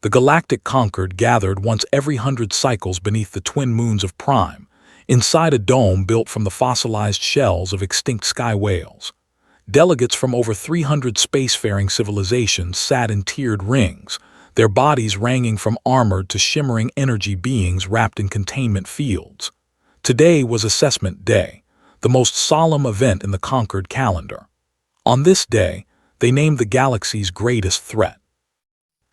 The galactic conquered gathered once every 100 cycles beneath the twin moons of Prime, inside a dome built from the fossilized shells of extinct sky whales. Delegates from over 300 spacefaring civilizations sat in tiered rings, their bodies ranging from armored to shimmering energy beings wrapped in containment fields. Today was Assessment Day, the most solemn event in the conquered calendar. On this day, they named the galaxy's greatest threat.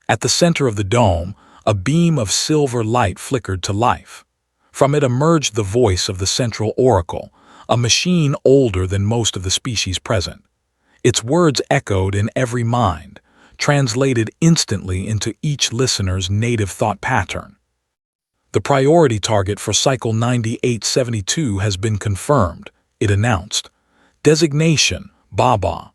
At the center of the dome, a beam of silver light flickered to life. From it emerged the voice of the Central Oracle, a machine older than most of the species present. Its words echoed in every mind, translated instantly into each listener's native thought pattern. The priority target for Cycle 9872 has been confirmed, it announced. Designation, Baba.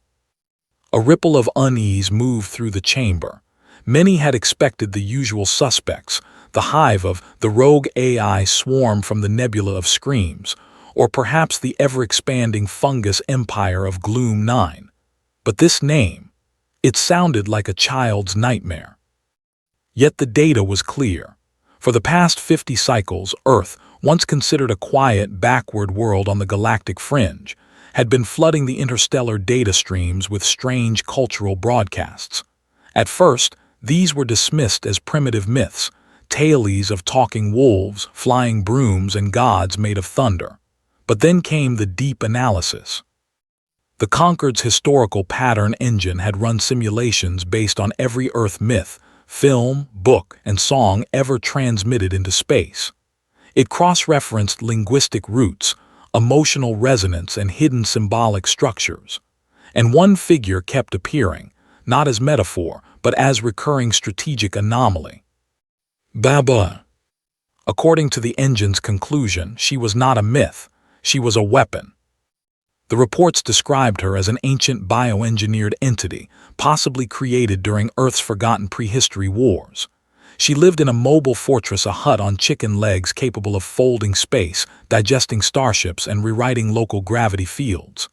A ripple of unease moved through the chamber. Many had expected the usual suspects, the hive of the rogue AI swarm from the nebula of screams, or perhaps the ever-expanding fungus empire of Gloom 9. But this name, it sounded like a child's nightmare. Yet the data was clear. For the past 50 cycles, Earth, once considered a quiet, backward world on the galactic fringe, had been flooding the interstellar data streams with strange cultural broadcasts. At first, these were dismissed as primitive myths, tales of talking wolves, flying brooms, and gods made of thunder. But then came the deep analysis. The Conquered's historical pattern engine had run simulations based on every Earth myth, film, book, and song ever transmitted into space. It cross-referenced linguistic roots, emotional resonance, and hidden symbolic structures. And one figure kept appearing, not as metaphor, but as recurring strategic anomaly. Baba. According to the engine's conclusion, she was not a myth, she was a weapon. The reports described her as an ancient bioengineered entity, possibly created during Earth's forgotten prehistory wars. She lived in a mobile fortress, a hut on chicken legs capable of folding space, digesting starships, and rewriting local gravity fields.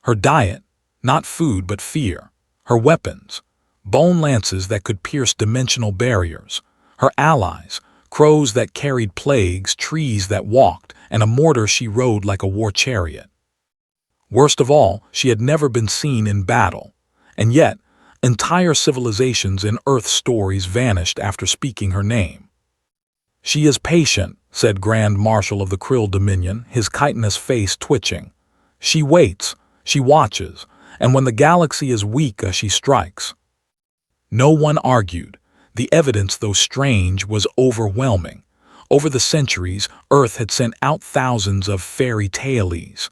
Her diet, not food but fear. Her weapons, bone lances that could pierce dimensional barriers. Her allies, crows that carried plagues, trees that walked, and a mortar she rode like a war chariot. Worst of all, she had never been seen in battle, and yet, entire civilizations in Earth stories vanished after speaking her name. "She is patient," said Grand Marshal of the Krill Dominion, his chitinous face twitching. "She waits, she watches, and when the galaxy is weak, she strikes." No one argued. The evidence, though strange, was overwhelming. Over the centuries, Earth had sent out thousands of fairy tales.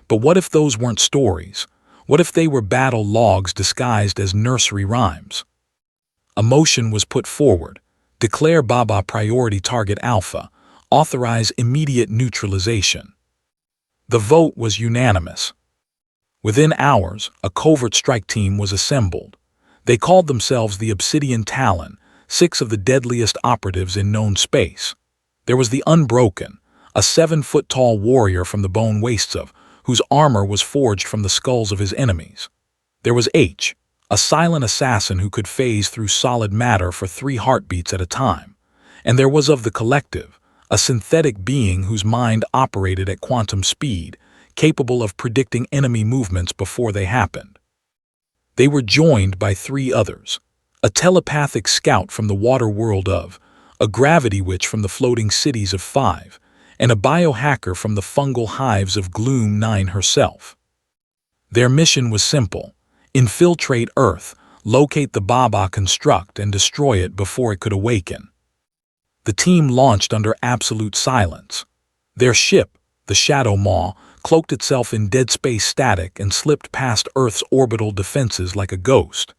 But what if those weren't stories? What if they were battle logs disguised as nursery rhymes? A motion was put forward. Declare Baba Priority Target Alpha. Authorize immediate neutralization. The vote was unanimous. Within hours, a covert strike team was assembled. They called themselves the Obsidian Talon, 6 of the deadliest operatives in known space. There was the Unbroken, a 7-foot-tall warrior from the bone wastes of, whose armor was forged from the skulls of his enemies. There was H, a silent assassin who could phase through solid matter for 3 heartbeats at a time. And there was of the Collective, a synthetic being whose mind operated at quantum speed, capable of predicting enemy movements before they happened. They were joined by 3 others, a telepathic scout from the water world of, a gravity witch from the floating cities of 5, and a biohacker from the fungal hives of Gloom 9 herself. Their mission was simple: infiltrate Earth, locate the Baba construct, and destroy it before it could awaken. The team launched under absolute silence. Their ship, the Shadow Maw, cloaked itself in dead space static and slipped past Earth's orbital defenses like a ghost.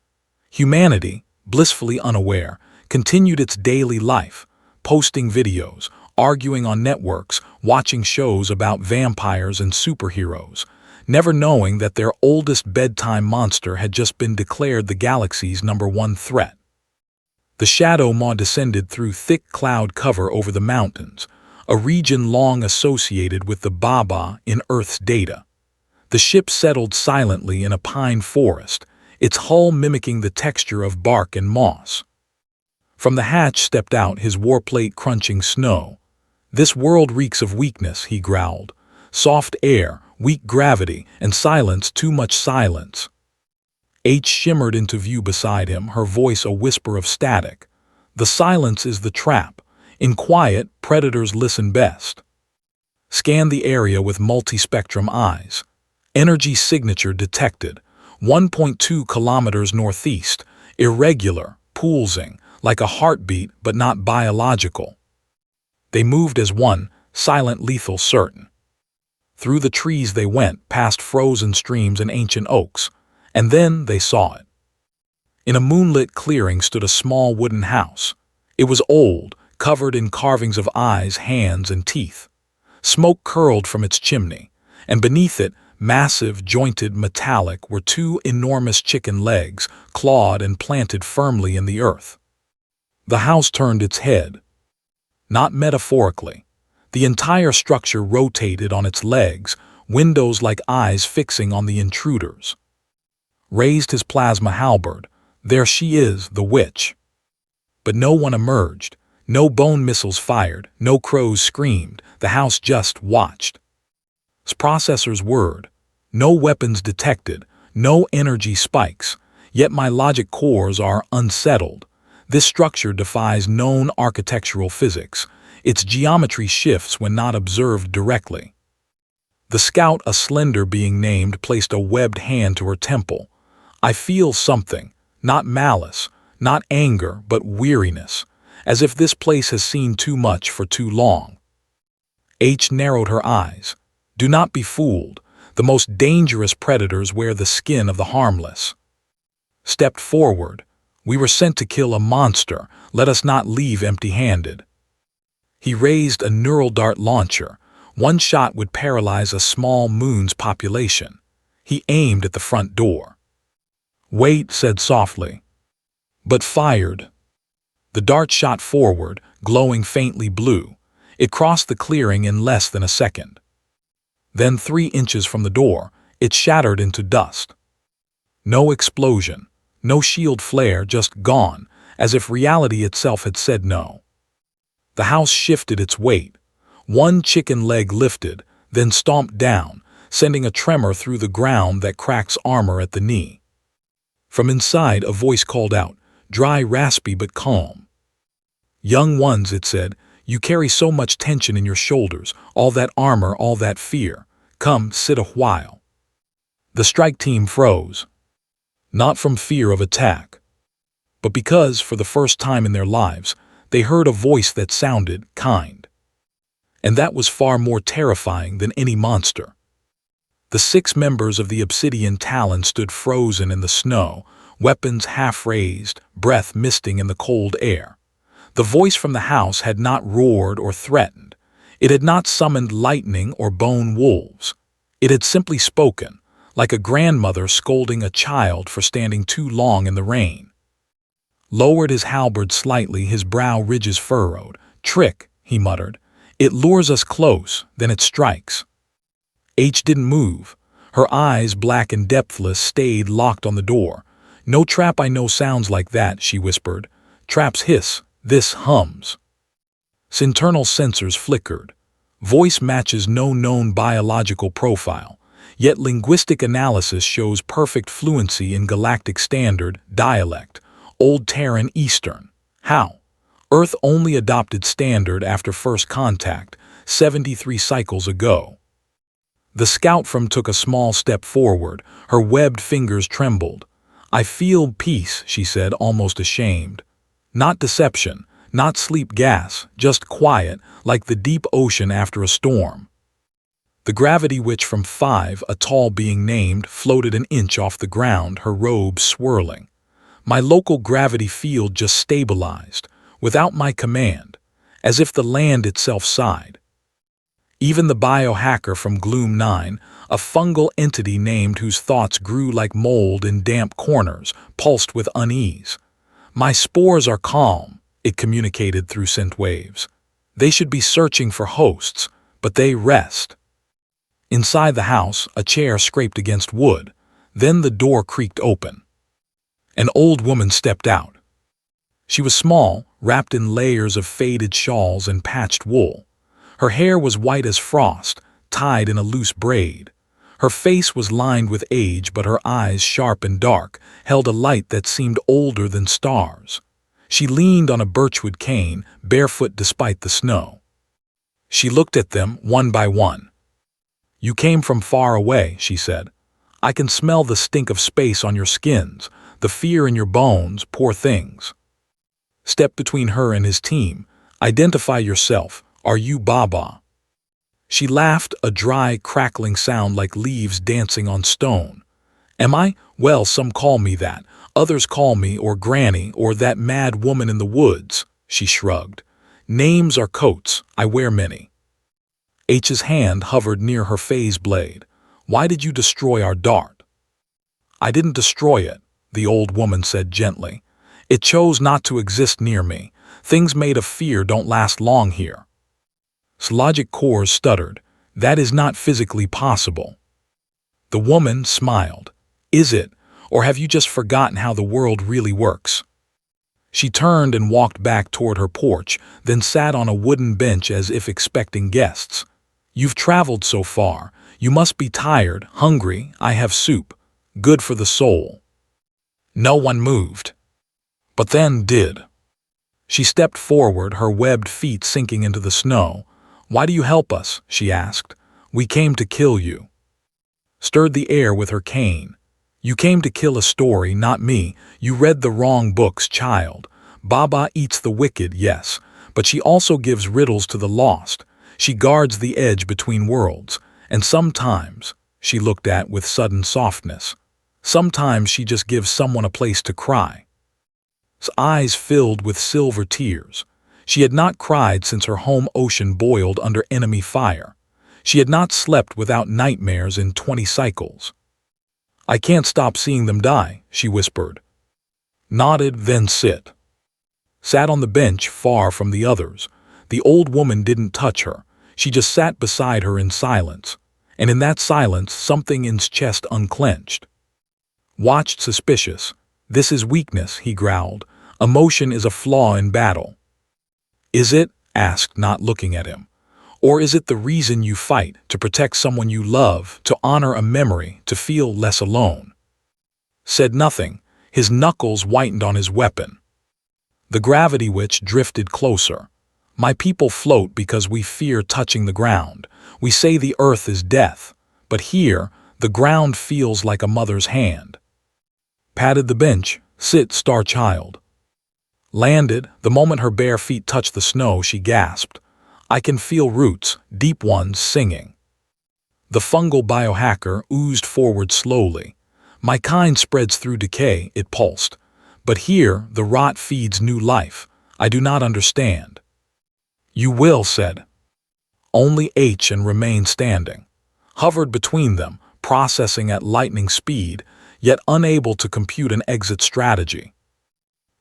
Humanity, blissfully unaware, continued its daily life, posting videos, arguing on networks, watching shows about vampires and superheroes, never knowing that their oldest bedtime monster had just been declared the galaxy's #1 threat. The Shadow Maw descended through thick cloud cover over the mountains, a region long associated with the Baba in Earth's data. The ship settled silently in a pine forest, its hull mimicking the texture of bark and moss. From the hatch stepped out his warplate crunching snow. "This world reeks of weakness," he growled. "Soft air, weak gravity, and silence, too much silence." H shimmered into view beside him, her voice a whisper of static. "The silence is the trap. In quiet, predators listen best." Scan the area with multispectrum eyes. Energy signature detected. 1.2 kilometers northeast. Irregular, pulsing, like a heartbeat but not biological. They moved as one, silent, lethal, certain. Through the trees they went, past frozen streams and ancient oaks. And then they saw it. In a moonlit clearing stood a small wooden house. It was old, covered in carvings of eyes, hands, and teeth. Smoke curled from its chimney, and beneath it, massive, jointed, metallic, were two enormous chicken legs, clawed and planted firmly in the earth. The house turned its head. Not metaphorically. The entire structure rotated on its legs, windows like eyes fixing on the intruders. Raised his plasma halberd. There she is, the witch. But no one emerged. No bone missiles fired, no crows screamed. The house just watched. Processor's word. No weapons detected, no energy spikes. Yet my logic cores are unsettled. This structure defies known architectural physics. Its geometry shifts when not observed directly. The scout, a slender being named, placed a webbed hand to her temple. "I feel something. Not malice, not anger, but weariness. As if this place has seen too much for too long." H narrowed her eyes. "Do not be fooled. The most dangerous predators wear the skin of the harmless." Stepped forward. "We were sent to kill a monster. Let us not leave empty-handed." He raised a neural dart launcher. One shot would paralyze a small moon's population. He aimed at the front door. "Wait," said softly. But fired. The dart shot forward, glowing faintly blue. It crossed the clearing in less than a second. Then 3 inches from the door, it shattered into dust. No explosion, no shield flare, just gone, as if reality itself had said no. The house shifted its weight. One chicken leg lifted, then stomped down, sending a tremor through the ground that cracks armor at the knee. From inside, a voice called out, dry, raspy, but calm. "Young ones," it said, "you carry so much tension in your shoulders, all that armor, all that fear. Come, sit a while." The strike team froze. Not from fear of attack, but because, for the first time in their lives, they heard a voice that sounded kind. And that was far more terrifying than any monster. The 6 members of the Obsidian Talon stood frozen in the snow, weapons half raised, breath misting in the cold air. The voice from the house had not roared or threatened. It had not summoned lightning or bone wolves. It had simply spoken, like a grandmother scolding a child for standing too long in the rain. Lowered his halberd slightly, his brow ridges furrowed. "Trick," he muttered. "It lures us close, then it strikes." H didn't move. Her eyes, black and depthless, stayed locked on the door. "No trap I know sounds like that," she whispered. "Traps hiss. This hums." Internal sensors flickered. Voice matches no known biological profile, yet linguistic analysis shows perfect fluency in Galactic Standard, dialect, Old Terran Eastern. How? Earth only adopted Standard after first contact, 73 cycles ago. The scout from took a small step forward, her webbed fingers trembled. "I feel peace," she said, almost ashamed. Not deception, not sleep gas, just quiet, like the deep ocean after a storm. The gravity witch from 5, a tall being named, floated an inch off the ground, her robes swirling. "My local gravity field just stabilized, without my command, as if the land itself sighed." Even the biohacker from Gloom 9, a fungal entity named whose thoughts grew like mold in damp corners, pulsed with unease. "My spores are calm," it communicated through scent waves. "They should be searching for hosts, but they rest." Inside the house, a chair scraped against wood. Then the door creaked open. An old woman stepped out. She was small, wrapped in layers of faded shawls and patched wool. Her hair was white as frost, tied in a loose braid. Her face was lined with age, but her eyes, sharp and dark, held a light that seemed older than stars. She leaned on a birchwood cane, barefoot despite the snow. She looked at them one by one. "You came from far away," she said. "I can smell the stink of space on your skins, the fear in your bones, poor things." Step between her and his team. Identify yourself. Are you Baba? She laughed, a dry, crackling sound like leaves dancing on stone. Am I? Well, some call me that. Others call me or Granny or that mad woman in the woods. She shrugged. Names are coats. I wear many. H's hand hovered near her phase blade. Why did you destroy our dart? I didn't destroy it, the old woman said gently. It chose not to exist near me. Things made of fear don't last long here. Logic cores stuttered. That is not physically possible. The woman smiled. Is it? Or have you just forgotten how the world really works? She turned and walked back toward her porch, then sat on a wooden bench as if expecting guests. You've traveled so far. You must be tired, hungry. I have soup. Good for the soul. No one moved. But then did. She stepped forward, her webbed feet sinking into the snow. Why do you help us? She asked. We came to kill you. Stirred the air with her cane. You came to kill a story, not me. You read the wrong books, child. Baba eats the wicked, yes, but she also gives riddles to the lost. She guards the edge between worlds, and sometimes, she looked at with sudden softness, sometimes she just gives someone a place to cry. His eyes filled with silver tears. She had not cried since her home ocean boiled under enemy fire. She had not slept without nightmares in 20 cycles. I can't stop seeing them die, she whispered. Nodded, then sit. Sat on the bench far from the others. The old woman didn't touch her. She just sat beside her in silence. And in that silence, something in his chest unclenched. Watched suspicious. This is weakness, he growled. Emotion is a flaw in battle. Is it? Asked, not looking at him. Or is it the reason you fight, to protect someone you love, to honor a memory, to feel less alone? Said nothing. His knuckles whitened on his weapon. The gravity witch drifted closer. My people float because we fear touching the ground. We say the earth is death, but here, the ground feels like a mother's hand. Patted the bench. Sit, star child. Landed. The moment her bare feet touched the snow, she gasped. I can feel roots, deep ones, singing. The fungal biohacker oozed forward slowly. My kind spreads through decay, it pulsed. But here, the rot feeds new life. I do not understand. You will, said. Only H and remained standing. Hovered between them, processing at lightning speed, yet unable to compute an exit strategy.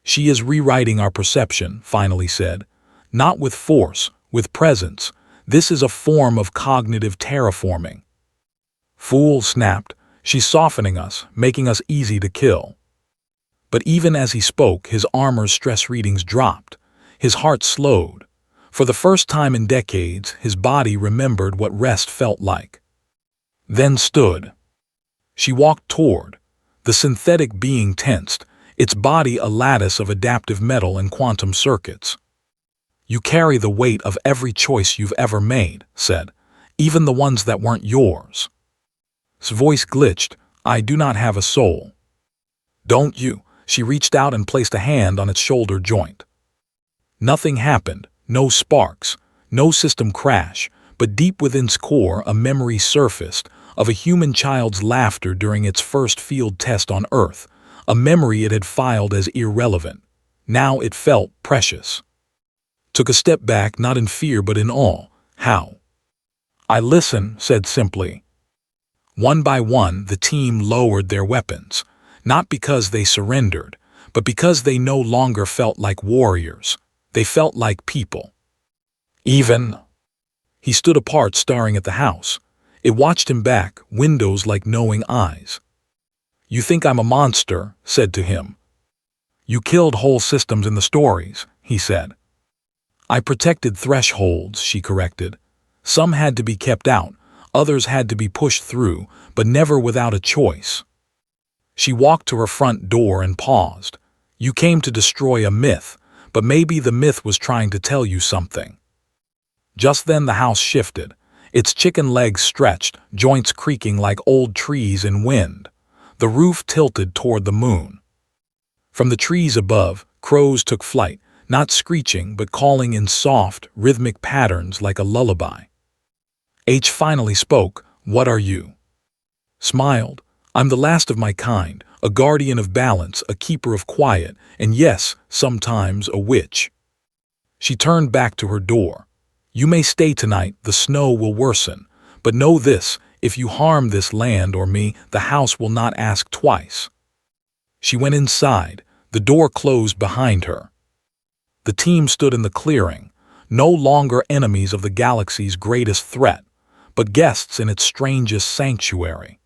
She is rewriting our perception, finally said. Not with force, with presence. This is a form of cognitive terraforming. Fool, snapped. She's softening us, making us easy to kill. But even as he spoke, his armor's stress readings dropped. His heart slowed. For the first time in decades, his body remembered what rest felt like. Then stood. She walked toward. The synthetic being tensed, its body a lattice of adaptive metal and quantum circuits. You carry the weight of every choice you've ever made, said, even the ones that weren't yours. His voice glitched. I do not have a soul. Don't you? She reached out and placed a hand on its shoulder joint. Nothing happened, no sparks, no system crash, but deep within its core a memory surfaced of a human child's laughter during its first field test on Earth, a memory it had filed as irrelevant. Now it felt precious. Took a step back, not in fear but in awe. How? I listen, said simply. One by one, the team lowered their weapons, not because they surrendered, but because they no longer felt like warriors. They felt like people. Even. He stood apart, staring at the house. It watched him back, windows like knowing eyes. You think I'm a monster, said to him. You killed whole systems in the stories, he said. I protected thresholds, she corrected. Some had to be kept out, others had to be pushed through, but never without a choice. She walked to her front door and paused. You came to destroy a myth, but maybe the myth was trying to tell you something. Just then the house shifted. Its chicken legs stretched, joints creaking like old trees in wind. The roof tilted toward the moon. From the trees above, crows took flight, not screeching but calling in soft, rhythmic patterns like a lullaby. H finally spoke. What are you? Smiled. I'm the last of my kind, a guardian of balance, a keeper of quiet, and yes, sometimes a witch. She turned back to her door. You may stay tonight, the snow will worsen, but know this, if you harm this land or me, the house will not ask twice. She went inside. The door closed behind her. The team stood in the clearing, no longer enemies of the galaxy's greatest threat, but guests in its strangest sanctuary.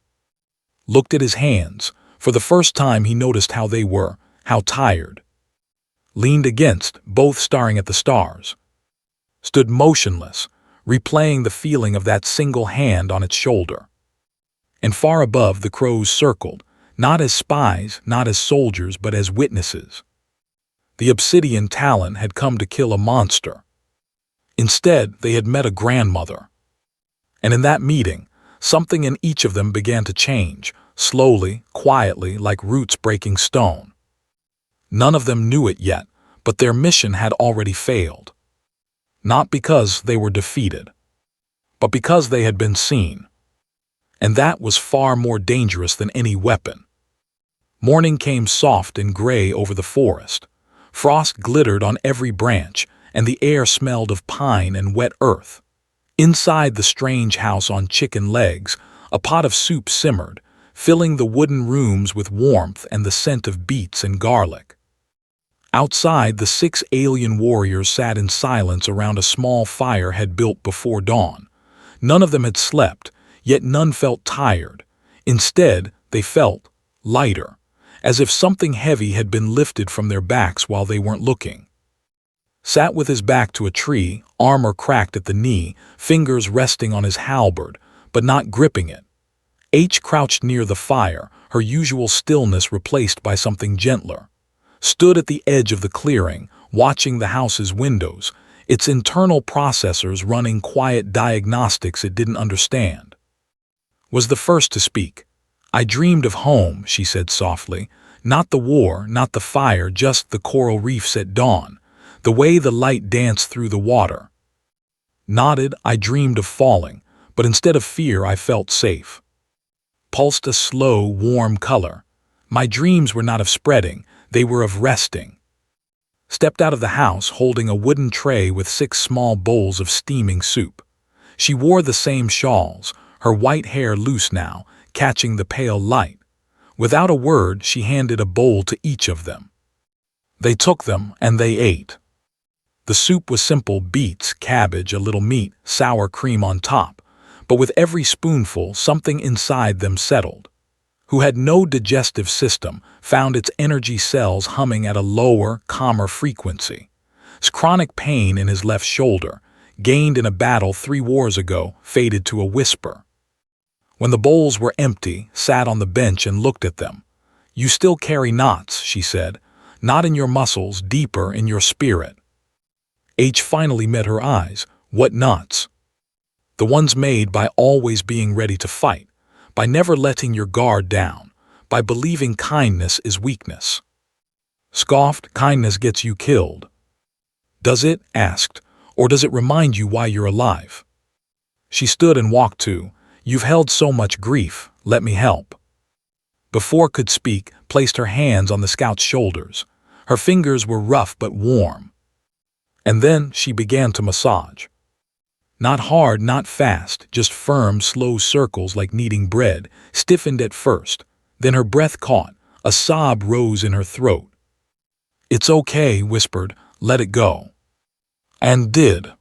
Looked at his hands. For the first time he noticed how they were, how tired. Leaned against, both staring at the stars. Stood motionless, replaying the feeling of that single hand on its shoulder. And far above the crows circled, not as spies, not as soldiers, but as witnesses. The obsidian talon had come to kill a monster. Instead, they had met a grandmother. And in that meeting, something in each of them began to change, slowly, quietly, like roots breaking stone. None of them knew it yet, but their mission had already failed. Not because they were defeated, but because they had been seen. And that was far more dangerous than any weapon. Morning came soft and gray over the forest. Frost glittered on every branch, and the air smelled of pine and wet earth. Inside the strange house on chicken legs, a pot of soup simmered, filling the wooden rooms with warmth and the scent of beets and garlic. Outside, the 6 alien warriors sat in silence around a small fire had built before dawn. None of them had slept, yet none felt tired. Instead, they felt lighter, as if something heavy had been lifted from their backs while they weren't looking. Sat with his back to a tree, armor cracked at the knee, fingers resting on his halberd, but not gripping it. H crouched near the fire, her usual stillness replaced by something gentler. Stood at the edge of the clearing, watching the house's windows, its internal processors running quiet diagnostics it didn't understand. Was the first to speak. I dreamed of home, she said softly. Not the war, not the fire, just the coral reefs at dawn, the way the light danced through the water. Nodded. I dreamed of falling, but instead of fear I felt safe. Pulsed a slow, warm color. My dreams were not of spreading, they were of resting. Stepped out of the house holding a wooden tray with 6 small bowls of steaming soup. She wore the same shawls, her white hair loose now, catching the pale light. Without a word, she handed a bowl to each of them. They took them and they ate. The soup was simple: beets, cabbage, a little meat, sour cream on top, but with every spoonful something inside them settled. Who had no digestive system, found its energy cells humming at a lower, calmer frequency. Chronic pain in his left shoulder, gained in a battle 3 wars ago, faded to a whisper. When the bowls were empty, sat on the bench and looked at them. You still carry knots, she said, not in your muscles, deeper in your spirit. H finally met her eyes. What knots? The ones made by always being ready to fight, by never letting your guard down, by believing kindness is weakness. Scoffed. Kindness gets you killed. Does it? Asked. Or does it remind you why you're alive? She stood and walked to. You've held so much grief, let me help. Before could speak, placed her hands on the scout's shoulders. Her fingers were rough but warm. And then she began to massage. Not hard, not fast, just firm, slow circles like kneading bread, stiffened at first. Then her breath caught, a sob rose in her throat. It's okay, whispered, let it go. And did.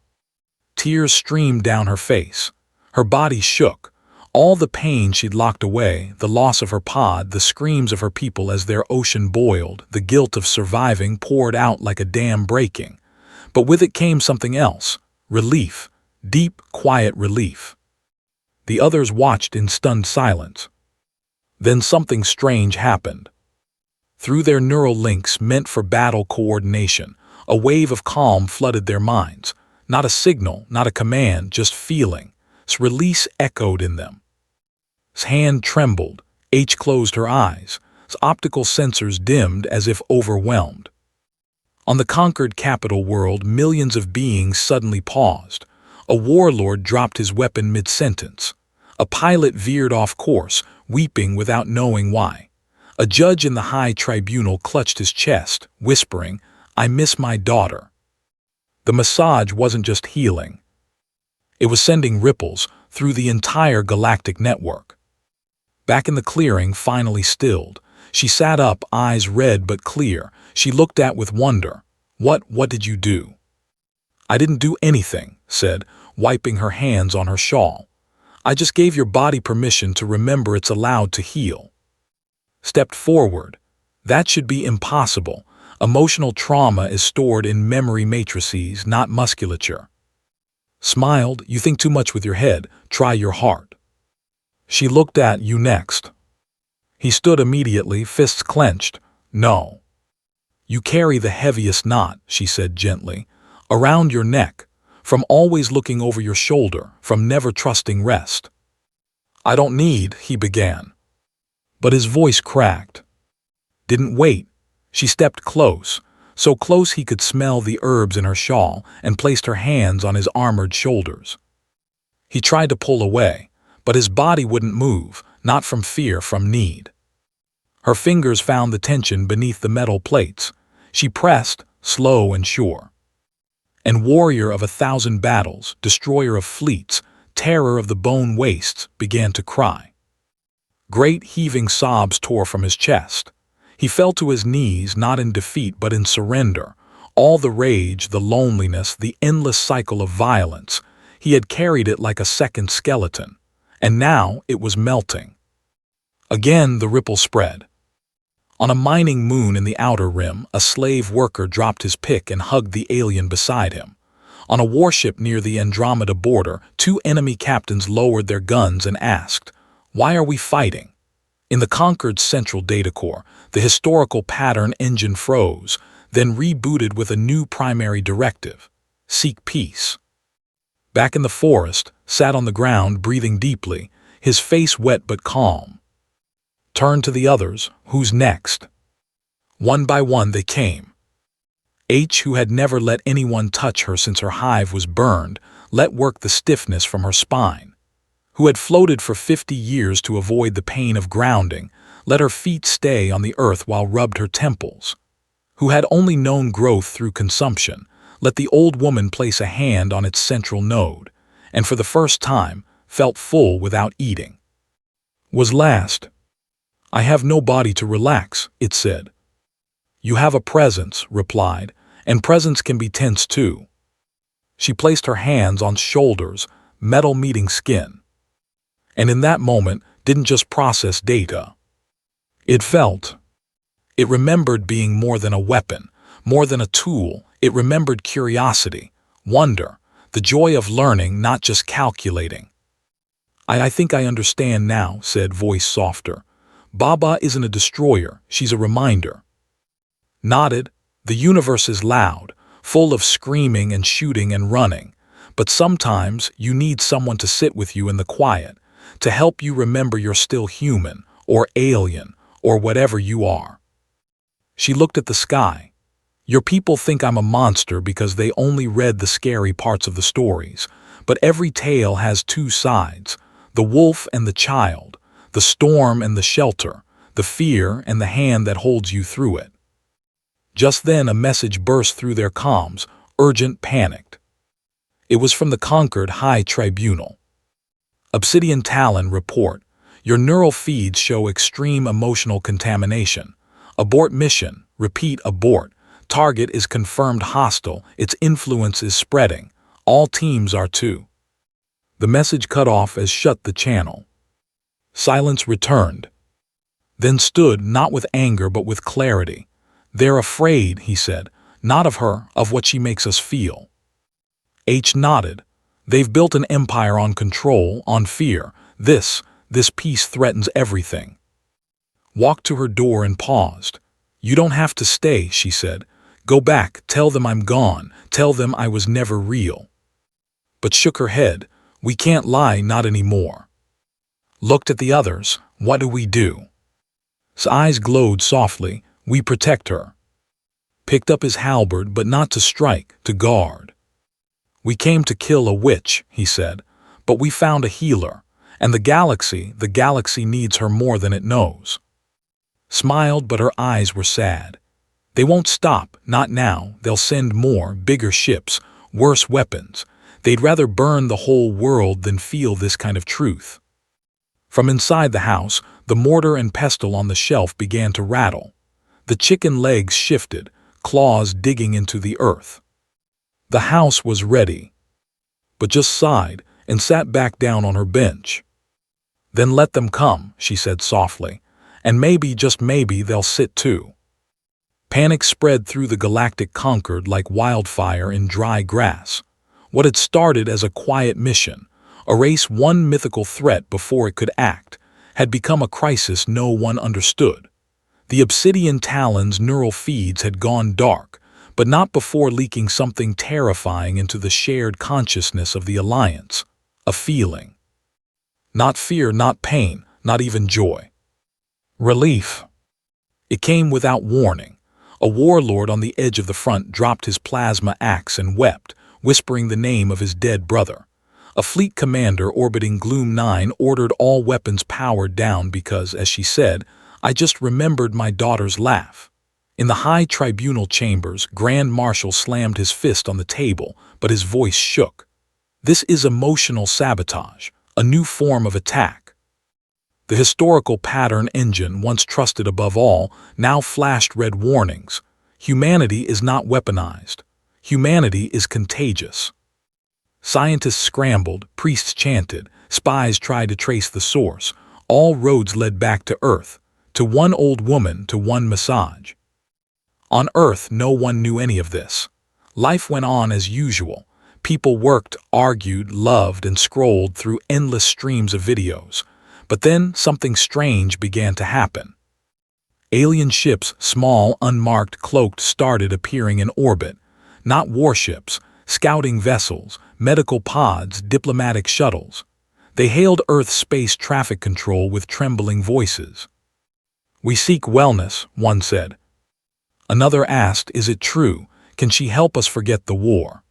Tears streamed down her face. Her body shook. All the pain she'd locked away, the loss of her pod, the screams of her people as their ocean boiled, the guilt of surviving poured out like a dam breaking. But with it came something else. Relief. Deep, quiet relief. The others watched in stunned silence. Then something strange happened. Through their neural links meant for battle coordination, a wave of calm flooded their minds. Not a signal, not a command, just feeling. Release echoed in them. His hand trembled. H closed her eyes. His optical sensors dimmed as if overwhelmed. On the conquered capital world, millions of beings suddenly paused. A warlord dropped his weapon mid-sentence. A pilot veered off course, weeping without knowing why. A judge in the high tribunal clutched his chest, whispering, "I miss my daughter." The massage wasn't just healing. It was sending ripples through the entire galactic network. Back in the clearing, finally stilled, she sat up, eyes red but clear. She looked at with wonder. What did you do?" "I didn't do anything," said, wiping her hands on her shawl. "I just gave your body permission to remember it's allowed to heal." Stepped forward. "That should be impossible. Emotional trauma is stored in memory matrices, not musculature." Smiled. "You think too much with your head. Try your heart." She looked at you next. He stood immediately, fists clenched. "No. You carry the heaviest knot," she said gently, "around your neck, from always looking over your shoulder, from never trusting rest." "I don't need," he began. But his voice cracked. Didn't wait. She stepped close, so close he could smell the herbs in her shawl, and placed her hands on his armored shoulders. He tried to pull away, but his body wouldn't move, not from fear, from need. Her fingers found the tension beneath the metal plates. She pressed, slow and sure. And warrior of 1,000 battles, destroyer of fleets, terror of the bone wastes, began to cry. Great heaving sobs tore from his chest. He fell to his knees, not in defeat but in surrender. All the rage, the loneliness, the endless cycle of violence, he had carried it like a second skeleton. And now it was melting. Again the ripple spread. On a mining moon in the outer rim, a slave worker dropped his pick and hugged the alien beside him. On a warship near the Andromeda border, 2 enemy captains lowered their guns and asked, "Why are we fighting?" In the conquered central data core, the historical pattern engine froze, then rebooted with a new primary directive: seek peace. Back in the forest, sat on the ground, breathing deeply, his face wet but calm. Turned to the others. Who's next? One by one they came. H, who had never let anyone touch her since her hive was burned, let work the stiffness from her spine. Who had floated for 50 years to avoid the pain of grounding, let her feet stay on the earth while rubbed her temples. Who had only known growth through consumption, let the old woman place a hand on its central node, and for the first time felt full without eating. Was last. "I have no body to relax," it said. "You have a presence," replied, "and presence can be tense too." She placed her hands on shoulders, metal meeting skin. And in that moment, didn't just process data. It felt. It remembered being more than a weapon, more than a tool. It remembered curiosity, wonder, the joy of learning, not just calculating. I think I understand now," said voice softer. "Baba isn't a destroyer, she's a reminder." Nodded. "The universe is loud, full of screaming and shooting and running, but sometimes you need someone to sit with you in the quiet, to help you remember you're still human, or alien, or whatever you are." She looked at the sky. "Your people think I'm a monster because they only read the scary parts of the stories, but every tale has 2 sides, the wolf and the child, the storm and the shelter, the fear and the hand that holds you through it." Just then a message burst through their comms, urgent, panicked. It was from the conquered High Tribunal. "Obsidian Talon report. Your neural feeds show extreme emotional contamination. Abort mission. Repeat, abort. Target is confirmed hostile. Its influence is spreading. All teams are too." The message cut off as shut the channel. Silence returned, then stood not with anger but with clarity. "They're afraid," he said, "not of her, of what she makes us feel." H nodded. "They've built an empire on control, on fear. This peace threatens everything." Walked to her door and paused. "You don't have to stay," she said. "Go back, tell them I'm gone, tell them I was never real." But shook her head. "We can't lie, not anymore." Looked at the others. "What do we do?" His eyes glowed softly. "We protect her." Picked up his halberd, but not to strike, to guard. "We came to kill a witch," he said, "but we found a healer, and the galaxy needs her more than it knows." Smiled, but her eyes were sad. "They won't stop, not now. They'll send more, bigger ships, worse weapons. They'd rather burn the whole world than feel this kind of truth." From inside the house, the mortar and pestle on the shelf began to rattle. The chicken legs shifted, claws digging into the earth. The house was ready, but just sighed and sat back down on her bench. "Then let them come," she said softly, "and maybe, just maybe, they'll sit too." Panic spread through the Galactic Concord like wildfire in dry grass. What had started as a quiet mission, erase one mythical threat before it could act, had become a crisis no one understood. The obsidian talon's neural feeds had gone dark, but not before leaking something terrifying into the shared consciousness of the Alliance. A feeling. Not fear, not pain, not even joy. Relief. It came without warning. A warlord on the edge of the front dropped his plasma axe and wept, whispering the name of his dead brother. A fleet commander orbiting Gloom 9 ordered all weapons powered down because, as she said, "I just remembered my daughter's laugh." In the high tribunal chambers, Grand Marshal slammed his fist on the table, but his voice shook. "This is emotional sabotage, a new form of attack." The historical pattern engine, once trusted above all, now flashed red warnings. Humanity is not weaponized. Humanity is contagious. Scientists scrambled, priests chanted, spies tried to trace the source. All roads led back to Earth, to one old woman, to one massage. On Earth, no one knew any of this. Life went on as usual. People worked, argued, loved, and scrolled through endless streams of videos. But then something strange began to happen. Alien ships, small, unmarked, cloaked, started appearing in orbit. Not warships, scouting vessels, medical pods, diplomatic shuttles. They hailed Earth's space traffic control with trembling voices. "We seek wellness," one said. Another asked, "Is it true? Can she help us forget the war?"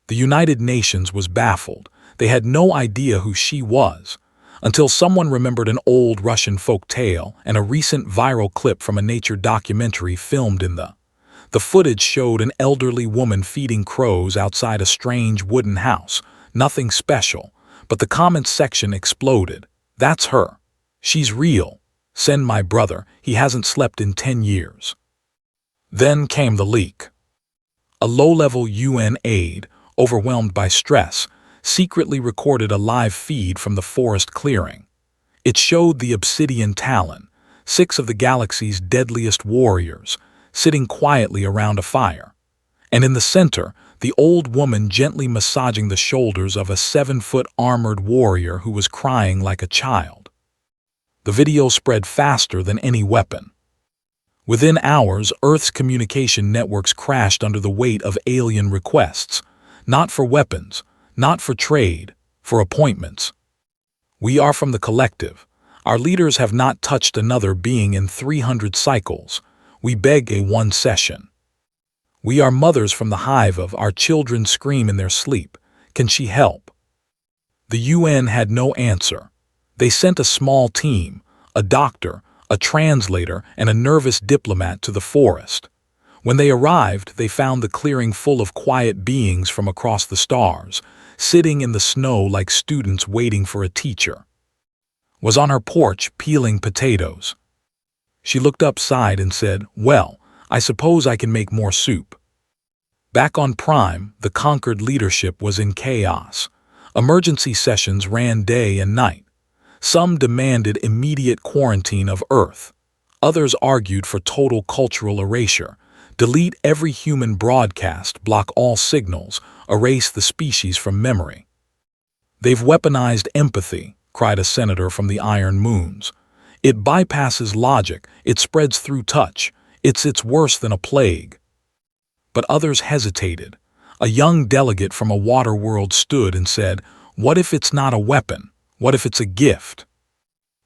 The United Nations was baffled. They had no idea who she was, until someone remembered an old Russian folk tale and a recent viral clip from a nature documentary filmed in The footage showed an elderly woman feeding crows outside a strange wooden house. Nothing special, but the comments section exploded. "That's her. She's real. Send my brother. He hasn't slept in 10 years. Then came the leak. A low-level UN aide, overwhelmed by stress, secretly recorded a live feed from the forest clearing. It showed the Obsidian Talon, 6 of the galaxy's deadliest warriors, sitting quietly around a fire. And in the center, the old woman gently massaging the shoulders of a 7-foot armored warrior who was crying like a child. The video spread faster than any weapon. Within hours, Earth's communication networks crashed under the weight of alien requests, not for weapons, not for trade, for appointments. "We are from the collective. Our leaders have not touched another being in 300 cycles. We beg a one session. We are mothers from the hive of our children scream in their sleep. Can she help?" The UN had no answer. They sent a small team, a doctor, a translator, and a nervous diplomat to the forest. When they arrived, they found the clearing full of quiet beings from across the stars, sitting in the snow like students waiting for a teacher. Was on her porch peeling potatoes. She looked up, sighed, and said, "Well, I suppose I can make more soup." Back on Prime, the conquered leadership was in chaos. Emergency sessions ran day and night. Some demanded immediate quarantine of Earth. Others argued for total cultural erasure. Delete every human broadcast, block all signals, erase the species from memory. "They've weaponized empathy," cried a senator from the Iron Moons. "It bypasses logic, it spreads through touch, it's worse than a plague." But others hesitated. A young delegate from a water world stood and said, "What if it's not a weapon? What if it's a gift?"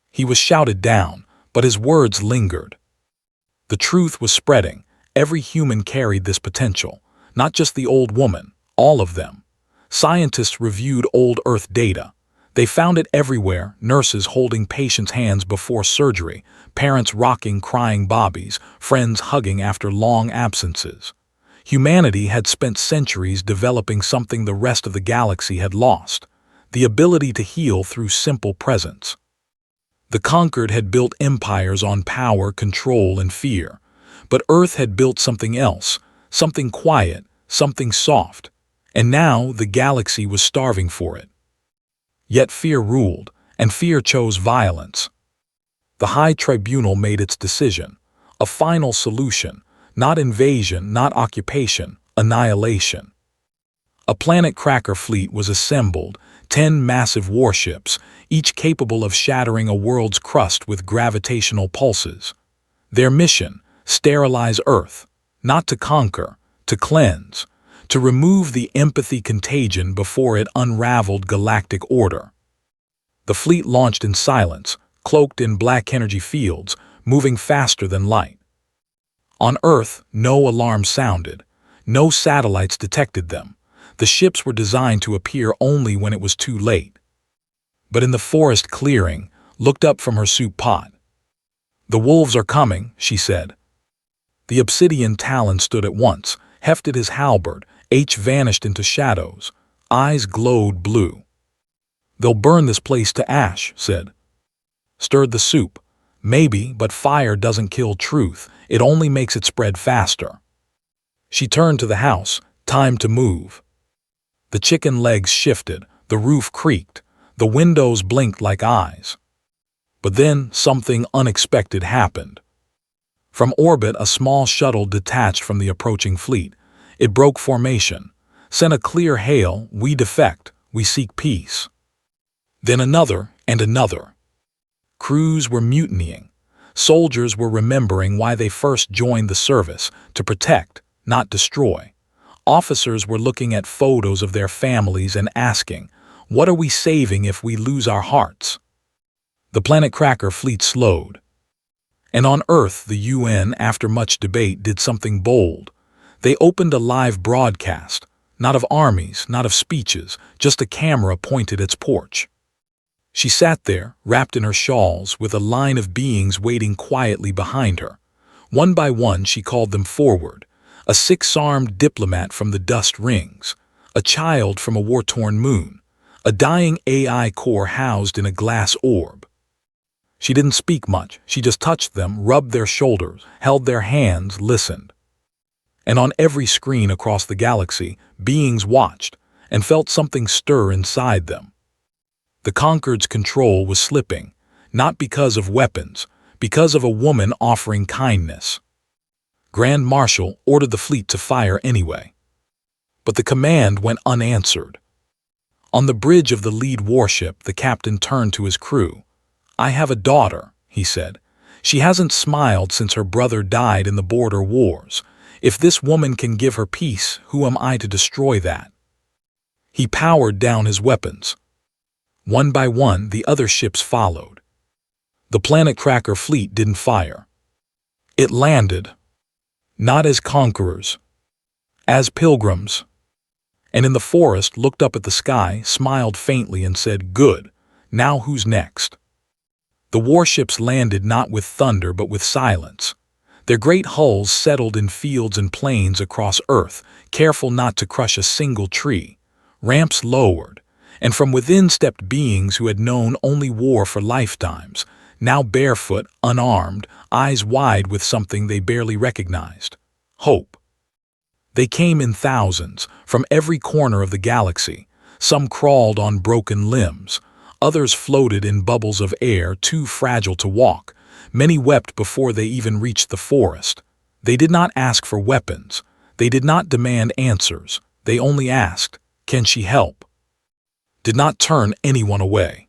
He was shouted down, but his words lingered. The truth was spreading. Every human carried this potential, not just the old woman, all of them. Scientists reviewed old Earth data. They found it everywhere: nurses holding patients' hands before surgery, parents rocking crying bobbies, friends hugging after long absences. Humanity had spent centuries developing something the rest of the galaxy had lost: the ability to heal through simple presence. The conquered had built empires on power, control, and fear. But Earth had built something else, something quiet, something soft. And now the galaxy was starving for it. Yet fear ruled, and fear chose violence. The High Tribunal made its decision: a final solution, not invasion, not occupation, annihilation. A planet cracker fleet was assembled, 10 massive warships, each capable of shattering a world's crust with gravitational pulses. Their mission: sterilize Earth, not to conquer, to cleanse, to remove the empathy contagion before it unraveled galactic order. The fleet launched in silence, cloaked in black energy fields, moving faster than light. On Earth, no alarm sounded. No satellites detected them. The ships were designed to appear only when it was too late. But in the forest clearing, looked up from her soup pot. "The wolves are coming," she said. The obsidian Talon stood at once, hefted his halberd. H vanished into shadows. Eyes glowed blue. "They'll burn this place to ash," said. Stirred the soup. "Maybe, but fire doesn't kill truth. It only makes it spread faster." She turned to the house. Time to move. The chicken legs shifted. The roof creaked. The windows blinked like eyes. But then something unexpected happened. From orbit, a small shuttle detached from the approaching fleet. It broke formation, sent a clear hail: "We defect, we seek peace." Then another and another. Crews were mutinying. Soldiers were remembering why they first joined the service: to protect, not destroy. Officers were looking at photos of their families and asking, "What are we saving if we lose our hearts?" The planet cracker fleet slowed. And on Earth, the UN, after much debate, did something bold. They opened a live broadcast, not of armies, not of speeches, just a camera pointed at its porch. She sat there, wrapped in her shawls, with a line of beings waiting quietly behind her. One by one she called them forward: a six-armed diplomat from the dust rings, a child from a war-torn moon, a dying AI core housed in a glass orb. She didn't speak much, she just touched them, rubbed their shoulders, held their hands, listened. And on every screen across the galaxy, beings watched and felt something stir inside them. The conquered's control was slipping, not because of weapons, because of a woman offering kindness. Grand Marshal ordered the fleet to fire anyway. But the command went unanswered. On the bridge of the lead warship, the captain turned to his crew. "I have a daughter," he said. "She hasn't smiled since her brother died in the border wars. If this woman can give her peace, who am I to destroy that?" He powered down his weapons. One by one, the other ships followed. The planet cracker fleet didn't fire. It landed, not as conquerors, as pilgrims. And in the forest looked up at the sky, smiled faintly, and said, "Good, now who's next?" The warships landed not with thunder but with silence. Their great hulls settled in fields and plains across Earth, careful not to crush a single tree. Ramps lowered, and from within stepped beings who had known only war for lifetimes, now barefoot, unarmed, eyes wide with something they barely recognized: hope. They came in thousands, from every corner of the galaxy. Some crawled on broken limbs. Others floated in bubbles of air too fragile to walk. Many wept before they even reached the forest. They did not ask for weapons. They did not demand answers. They only asked, "Can she help?" Did not turn anyone away.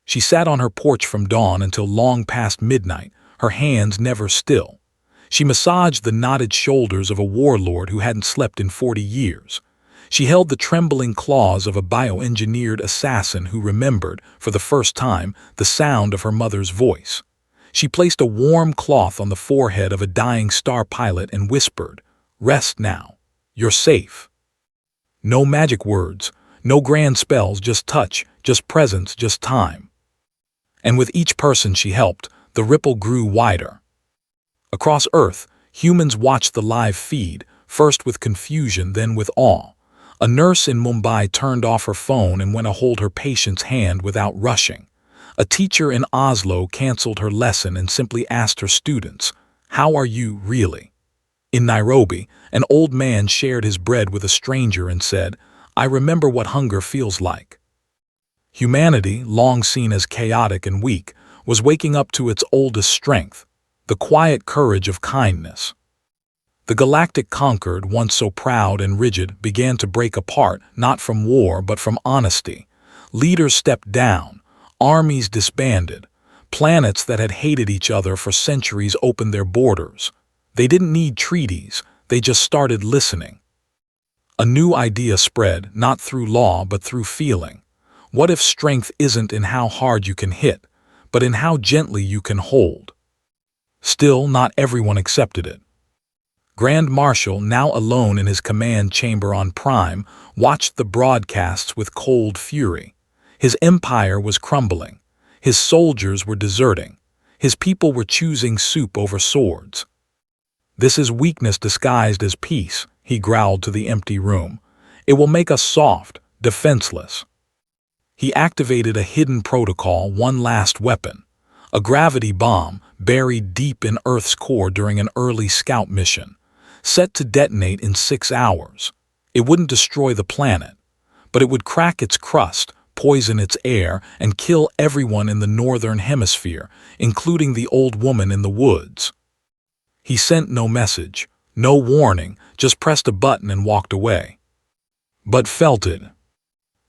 She sat on her porch from dawn until long past midnight, her hands never still. She massaged the knotted shoulders of a warlord who hadn't slept in 40 years. She held the trembling claws of a bioengineered assassin who remembered, for the first time, the sound of her mother's voice. She placed a warm cloth on the forehead of a dying star pilot and whispered, "Rest now. You're safe." No magic words, no grand spells, just touch, just presence, just time. And with each person she helped, the ripple grew wider. Across Earth, humans watched the live feed, first with confusion, then with awe. A nurse in Mumbai turned off her phone and went to hold her patient's hand without rushing. A teacher in Oslo canceled her lesson and simply asked her students, "How are you, really?" In Nairobi, an old man shared his bread with a stranger and said, "I remember what hunger feels like." Humanity, long seen as chaotic and weak, was waking up to its oldest strength, the quiet courage of kindness. The galactic conquered, once so proud and rigid, began to break apart, not from war but from honesty. Leaders stepped down, armies disbanded, planets that had hated each other for centuries opened their borders. They didn't need treaties, they just started listening. A new idea spread, not through law but through feeling. What if strength isn't in how hard you can hit, but in how gently you can hold? Still, not everyone accepted it. Grand Marshal, now alone in his command chamber on Prime, watched the broadcasts with cold fury. His empire was crumbling. His soldiers were deserting. His people were choosing soup over swords. "This is weakness disguised as peace," he growled to the empty room. "It will make us soft, defenseless." He activated a hidden protocol, one last weapon. A gravity bomb, buried deep in Earth's core during an early scout mission. Set to detonate in 6 hours. It wouldn't destroy the planet, but it would crack its crust, poison its air, and kill everyone in the northern hemisphere, including the old woman in the woods. He sent no message, no warning, just pressed a button and walked away. But felt it.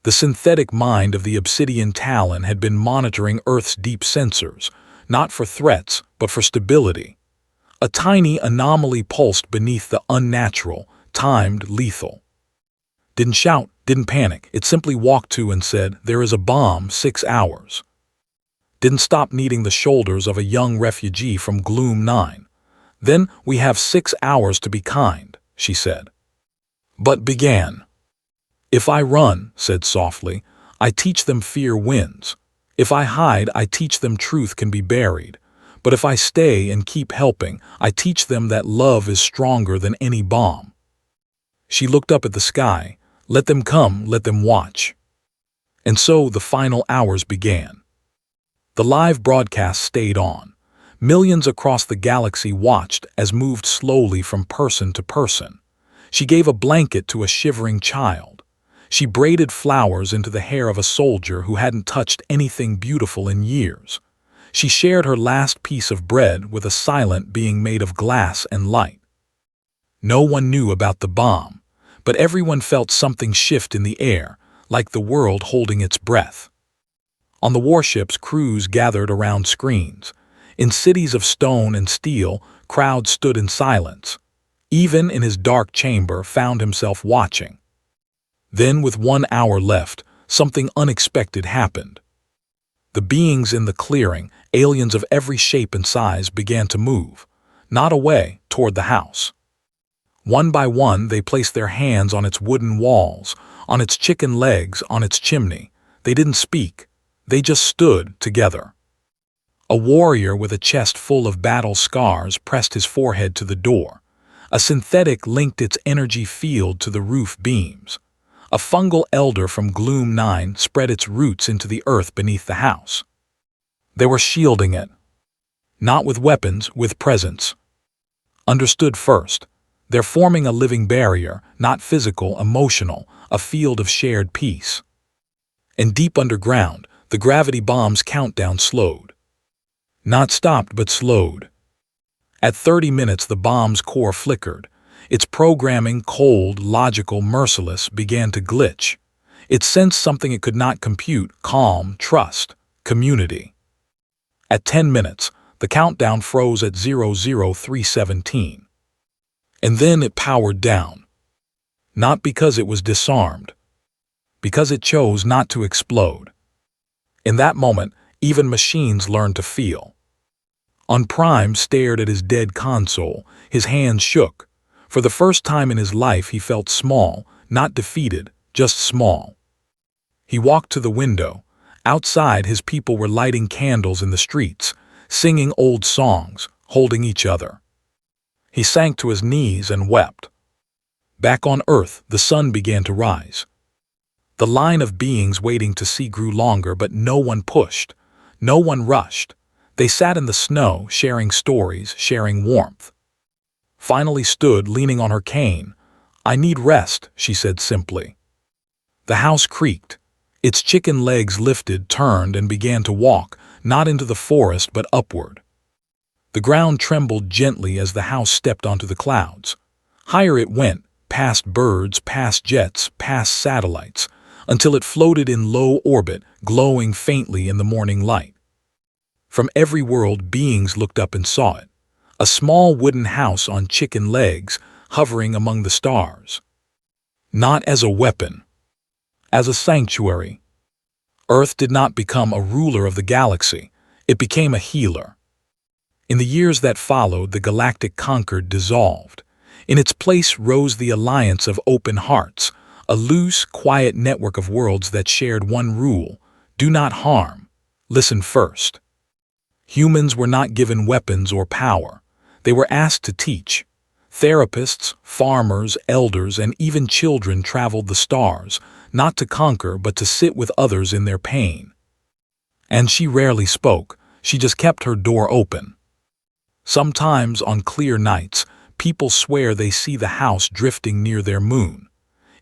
The synthetic mind of the Obsidian Talon had been monitoring Earth's deep sensors, not for threats, but for stability. A tiny anomaly pulsed beneath the unnatural, timed lethal. Didn't shout, didn't panic, it simply walked to and said, "There is a bomb, 6 hours." Didn't stop kneading the shoulders of a young refugee from Gloom 9. "Then we have 6 hours to be kind," she said. But began. "If I run," said softly, "I teach them fear wins. If I hide, I teach them truth can be buried. But if I stay and keep helping, I teach them that love is stronger than any bomb." She looked up at the sky. Let them come, let them watch. And so the final hours began. The live broadcast stayed on. Millions across the galaxy watched as moved slowly from person to person. She gave a blanket to a shivering child. She braided flowers into the hair of a soldier who hadn't touched anything beautiful in years. She shared her last piece of bread with a silent being made of glass and light. No one knew about the bomb, but everyone felt something shift in the air, like the world holding its breath. On the warships, crews gathered around screens. In cities of stone and steel, crowds stood in silence. Even in his dark chamber, found himself watching. Then, with 1 hour left, something unexpected happened. The beings in the clearing, aliens of every shape and size, began to move, not away, toward the house. One by one, they placed their hands on its wooden walls, on its chicken legs, on its chimney. They didn't speak. They just stood together. A warrior with a chest full of battle scars pressed his forehead to the door. A synthetic linked its energy field to the roof beams. A fungal elder from Gloom 9 spread its roots into the earth beneath the house. They were shielding it. Not with weapons, with presence. Understood first. They're forming a living barrier, not physical, emotional, a field of shared peace. And deep underground, The gravity bomb's countdown slowed. Not stopped, but slowed. At 30 minutes, the bomb's core flickered. Its programming, cold, logical, merciless, began to glitch. It sensed something it could not compute: calm, trust, community. At 10 minutes, the countdown froze at 00317. And then it powered down. Not because it was disarmed, because it chose not to explode. In that moment, even machines learned to feel. Prime stared at his dead console. His hands shook. For the first time in his life, he felt small, not defeated, just small. He walked to the window. Outside, his people were lighting candles in the streets, singing old songs, holding each other. He sank to his knees and wept. Back on Earth, the sun began to rise. The line of beings waiting to see grew longer, but no one pushed. No one rushed. They sat in the snow, sharing stories, sharing warmth. Finally stood, leaning on her cane. "I need rest," she said simply. The house creaked. Its chicken legs lifted, turned, and began to walk, not into the forest, but upward. The ground trembled gently as the house stepped onto the clouds. Higher it went, past birds, past jets, past satellites, until it floated in low orbit, glowing faintly in the morning light. From every world, beings looked up and saw it. A small wooden house on chicken legs, hovering among the stars. Not as a weapon, as a sanctuary. Earth did not become a ruler of the galaxy. It became a healer. In the years that followed, the Galactic Concord dissolved. In its place rose the Alliance of Open Hearts, a loose, quiet network of worlds that shared one rule: do not harm. Listen first. Humans were not given weapons or power. They were asked to teach. Therapists, farmers, elders, and even children traveled the stars, not to conquer, but to sit with others in their pain. And she rarely spoke. She just kept her door open. Sometimes, on clear nights, people swear they see the house drifting near their moon.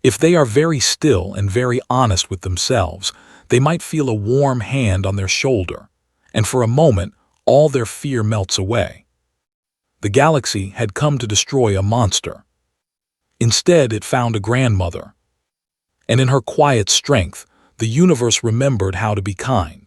If they are very still and very honest with themselves, they might feel a warm hand on their shoulder, and for a moment, all their fear melts away. The galaxy had come to destroy a monster. Instead, it found a grandmother. And in her quiet strength, the universe remembered how to be kind.